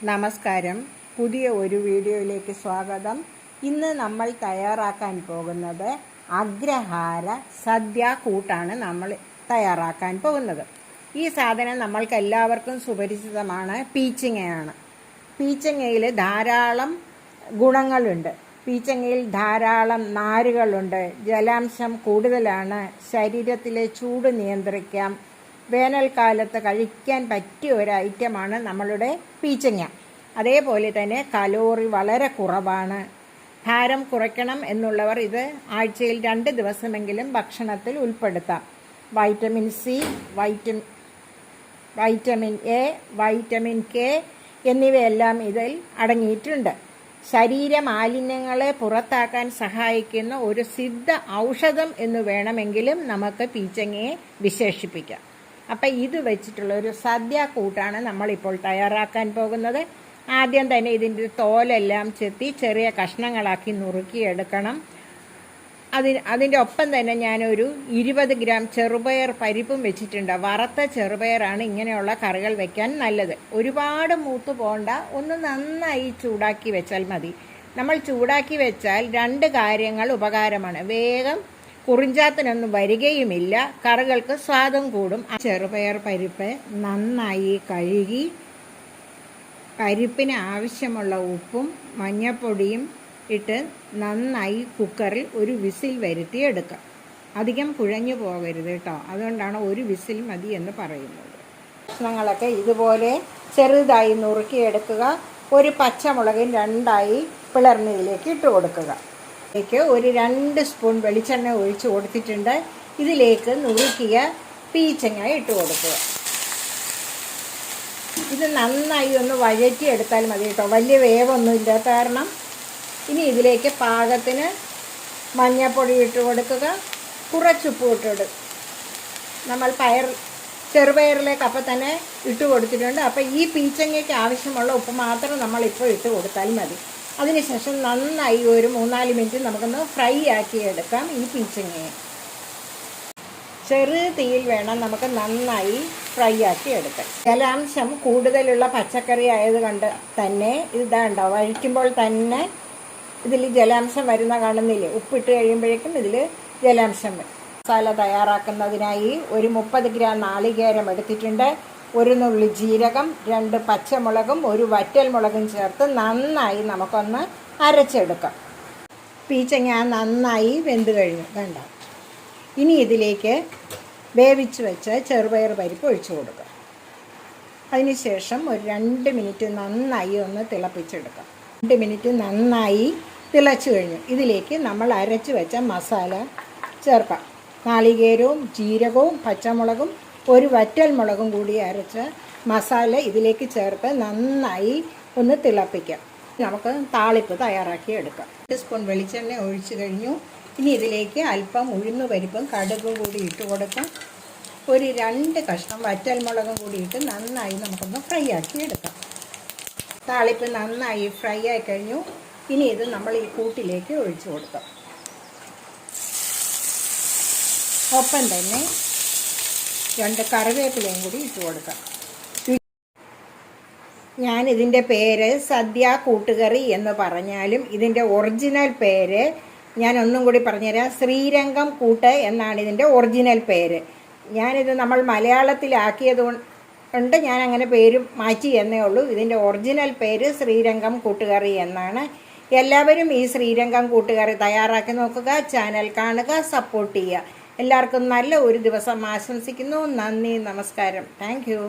നമസ്കാരം. പുതിയ ഒരു വീഡിയോയിലേക്ക് സ്വാഗതം. ഇന്ന് നമ്മൾ തയ്യാറാക്കാൻ പോകുന്നത് അഗ്രഹാര സദ്യ കൂട്ടാണ് നമ്മൾ തയ്യാറാക്കാൻ പോകുന്നത്. ഈ സാധനം നമ്മൾക്ക് എല്ലാവർക്കും സുപരിചിതമാണ്. പീച്ചിങ്ങയാണ്. പീച്ചങ്ങയിൽ ധാരാളം ഗുണങ്ങളുണ്ട്. പീച്ചങ്ങയിൽ ധാരാളം നാരുകളുണ്ട്. ജലാംശം കൂടുതലാണ്. ശരീരത്തിലെ ചൂട് നിയന്ത്രിക്കാം. വേനൽക്കാലത്ത് കഴിക്കാൻ പറ്റിയ ഒരു ഐറ്റമാണ് നമ്മളുടെ പീച്ചങ്ങ. അതേപോലെ തന്നെ കലോറി വളരെ കുറവാണ്. ഭാരം കുറയ്ക്കണം എന്നുള്ളവർ ഇത് ആഴ്ചയിൽ 2 ദിവസമെങ്കിലും ഭക്ഷണത്തിൽ ഉൾപ്പെടുത്താം. Vitamin C, vitamin A, vitamin K എന്നിവയെല്ലാം ഇതിൽ അടങ്ങിയിട്ടുണ്ട്. ശരീര മാലിന്യങ്ങളെ പുറത്താക്കാൻ സഹായിക്കുന്ന ഒരു സിദ്ധ ഔഷധം എന്ന് വേണമെങ്കിലും നമുക്ക് പീച്ചങ്ങയെ വിശേഷിപ്പിക്കാം. അപ്പം ഇത് വെച്ചിട്ടുള്ള ഒരു സദ്യ കൂട്ടാണ് നമ്മളിപ്പോൾ തയ്യാറാക്കാൻ പോകുന്നത്. ആദ്യം തന്നെ ഇതിൻ്റെ തോലെല്ലാം ചെത്തി ചെറിയ കഷ്ണങ്ങളാക്കി നുറുക്കിയെടുക്കണം. അതിൻ്റെ ഒപ്പം തന്നെ ഞാനൊരു 20 ഗ്രാം ചെറുപയർ പരിപ്പും വെച്ചിട്ടുണ്ട്. വറുത്ത ചെറുപയറാണ് ഇങ്ങനെയുള്ള കറികൾ വെക്കാൻ നല്ലത്. ഒരുപാട് മൂത്ത് പോകണ്ട, ഒന്ന് നന്നായി ചൂടാക്കി വെച്ചാൽ മതി. നമ്മൾ ചൂടാക്കി വെച്ചാൽ 2 കാര്യങ്ങൾ ഉപകാരമാണ്. വേഗം കുറിഞ്ചാത്തിനൊന്നും വരികയുമില്ല, കറികൾക്ക് സ്വാദും കൂടും. ചെറുപയർ പരിപ്പ് നന്നായി കഴുകി പരിപ്പിന് ആവശ്യമുള്ള ഉപ്പും മഞ്ഞൾപ്പൊടിയും ഇട്ട് നന്നായി കുക്കറിൽ ഒരു വിസിൽ വരുത്തിയെടുക്കാം. അധികം കുഴഞ്ഞു പോകരുത് കേട്ടോ, അതുകൊണ്ടാണ് ഒരു വിസിൽ മതി എന്ന് പറയുന്നത്. കഷ്ണങ്ങളൊക്കെ ഇതുപോലെ ചെറുതായി നുറുക്കിയെടുക്കുക. ഒരു പച്ചമുളക് 2ആയി പിളർന്നതിലേക്ക് ഇട്ട് കൊടുക്കുക. ഒരു 2 സ്പൂൺ വെളിച്ചെണ്ണ ഒഴിച്ച് കൊടുത്തിട്ടുണ്ട്. ഇതിലേക്ക് നുറുക്കിയ പീച്ചങ്ങ ഇട്ട് കൊടുക്കുക. ഇത് നന്നായി ഒന്ന് വഴറ്റിയെടുത്താൽ മതി കേട്ടോ, വലിയ വേവൊന്നും ഇല്ലാത്ത കാരണം. ഇനി ഇതിലേക്ക് പാകത്തിന് മഞ്ഞൾപ്പൊടി ഇട്ട് കൊടുക്കുക. കുറച്ചുപ്പ് ഇട്ടിടും. നമ്മൾ ചെറുപയറിലേക്ക് അപ്പം തന്നെ ഇട്ട് കൊടുത്തിട്ടുണ്ട്. അപ്പം ഈ പീച്ചങ്ങയ്ക്ക് ആവശ്യമുള്ള ഉപ്പ് മാത്രം നമ്മളിപ്പോൾ ഇട്ട് കൊടുത്താൽ മതി. അതിനുശേഷം നന്നായി ഒരു 3-4 മിനിറ്റ് നമുക്കൊന്ന് ഫ്രൈ ആക്കി എടുക്കാം. ഈ പീച്ചങ്ങയെ ചെറു തീയിൽ വേണം നമുക്ക് നന്നായി ഫ്രൈ ആക്കി എടുക്കാം. ജലാംശം കൂടുതലുള്ള പച്ചക്കറി ആയതുകൊണ്ട് തന്നെ ഇതാണ്ടോ, വഴിക്കുമ്പോൾ തന്നെ ഇതിൽ ജലാംശം വരുന്ന കാണുന്നില്ലേ. ഉപ്പിട്ട് കഴിയുമ്പോഴേക്കും ഇതിൽ ജലാംശം വരും. മസാല തയ്യാറാക്കുന്നതിനായി ഒരു 30 ഗ്രാം നാളികേരം എടുത്തിട്ടുണ്ട്. 1 നുള്ളി ജീരകം, 2 പച്ചമുളകും 1 വറ്റൽമുളകും ചേർത്ത് നന്നായി നമുക്കൊന്ന് അരച്ചെടുക്കാം. പീച്ചങ്ങ നന്നായി വെന്ത് കഴിഞ്ഞു കണ്ട. ഇനി ഇതിലേക്ക് വേവിച്ച് വെച്ച ചെറുപയർ പരിപ്പ് ഒഴിച്ചു കൊടുക്കുക. അതിനുശേഷം ഒരു 2 മിനിറ്റ് നന്നായി ഒന്ന് തിളപ്പിച്ചെടുക്കാം. 2 മിനിറ്റ് നന്നായി തിളച്ചു കഴിഞ്ഞു. ഇതിലേക്ക് നമ്മൾ അരച്ച് വെച്ച മസാല ചേർക്കാം. നാളികേരവും ജീരകവും പച്ചമുളകും 1 വറ്റൽമുളകും കൂടി അരച്ച മസാല ഇതിലേക്ക് ചേർത്ത് നന്നായി ഒന്ന് തിളപ്പിക്കാം. നമുക്ക് താളിപ്പ് തയ്യാറാക്കി എടുക്കാം. 1 സ്പൂൺ വെളിച്ചെണ്ണ ഒഴിച്ചു കഴിഞ്ഞു. ഇനി ഇതിലേക്ക് അല്പം ഉഴുന്ന് പരിപ്പും കടുകും കൂടി ഇട്ട് കൊടുക്കാം. ഒരു 2 കഷ്ണം വറ്റൽമുളകും കൂടി ഇട്ട് നന്നായി നമുക്കൊന്ന് ഫ്രൈ ആക്കി എടുക്കാം. താളിപ്പ് നന്നായി ഫ്രൈ ആയി കഴിഞ്ഞു. ഇനി ഇത് നമ്മൾ ഈ കൂട്ടിലേക്ക് ഒഴിച്ചു കൊടുക്കാം. ഒപ്പം തന്നെ 2 കറിവേപ്പിലയും കൂടി ഇട്ട് കൊടുക്കാം. ഞാനിതിൻ്റെ പേര് സദ്യ കൂട്ടുകറി എന്ന് പറഞ്ഞാലും ഇതിൻ്റെ ഒറിജിനൽ പേര് ഞാൻ ഒന്നും കൂടി പറഞ്ഞുതരാം. ശ്രീരംഗം കൂട്ട് എന്നാണ് ഇതിൻ്റെ ഒറിജിനൽ പേര്. ഞാനിത് നമ്മൾ മലയാളത്തിലാക്കിയത് കൊണ്ട് ഞാൻ അങ്ങനെ പേര് മാറ്റി എന്നേ ഉള്ളൂ. ഇതിൻ്റെ ഒറിജിനൽ പേര് ശ്രീരംഗം കൂട്ടുകറി എന്നാണ്. എല്ലാവരും ഈ ശ്രീരംഗം കൂട്ടുകറി തയ്യാറാക്കി നോക്കുക. ചാനൽ കാണുക, സപ്പോർട്ട് ചെയ്യുക. എല്ലാവർക്കും നല്ല ഒരു ദിവസം ആശംസിക്കുന്നു. നന്ദി, നമസ്കാരം. Thank you.